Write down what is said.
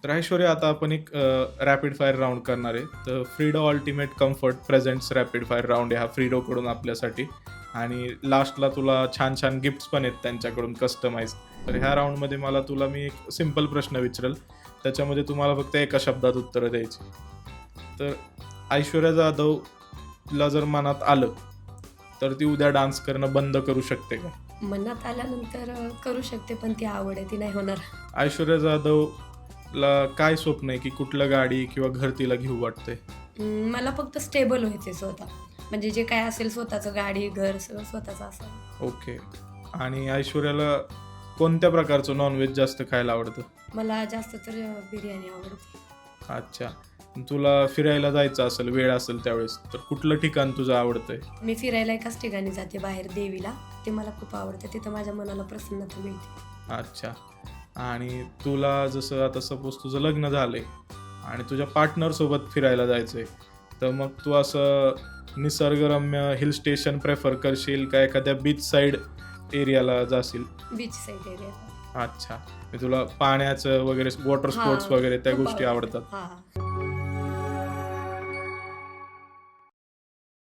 तर ऐश्वर्या, आता आपण एक रॅपिड फायर राउंड करणार आहे. तर Frido ultimate comfort presents rapid fire round आहे हा फ्रीडोकडून आपल्यासाठी. आणि लास्टला तुला छान छान गिफ्ट्स पण आहेत त्यांच्याकडून कस्टमाइज. तर ह्या राऊंडमध्ये तुला मी एक सिंपल प्रश्न विचारेल. त्याच्यामध्ये तुम्हाला फक्त एका शब्दात उत्तरं द्यायची. तर ऐश्वर्या जाधवला जर मनात आलं, तर ती उद्या डान्स करणं बंद करू शकते का? मनात आल्यानंतर करू शकते, पण ती आवड आहे ती नाही होणार. ऐश्वर्या जाधवला काय स्वप्न आहे, की कुठलं गाडी किंवा घर तिला घेऊ वाटतंय? मला फक्त स्टेबल व्हायचे स्वतः. म्हणजे जे काय असेल स्वतःचं गाडी, घर सगळं स्वतःचं असावं. ओके. आणि ऐश्वर्याला कोणत्या प्रकारचं नॉनव्हेज जास्त खायला आवडतं? मला जास्त तर बिर्याणी आवडते. अच्छा. तुला फिरायला जायचं असेल, वेळ असेल त्यावेळेस, तर कुठलं ठिकाण तुझं आवडतंय? मी फिरायला एकाच ठिकाणी जाते बाहेर देवीला. ते मला खूप आवडतं. तिथं माझ्या मनाला प्रसन्नता मिळते. अच्छा. आणि तुला जसं आता सपोज तुझं लग्न झालंय आणि तुझ्या पार्टनरसोबत फिरायला जायचंय, तर मग तू असं निसर्गरम्य हिल स्टेशन प्रेफर करशील का एखाद्या बीच साईड एरियाला जाशील? Beach side area. अच्छा. म्हणजे तुला पाण्याचं वगैरे वॉटर स्पोर्ट्स वगैरे त्या खूप गोष्टी आवडतं. आवडतात. हां.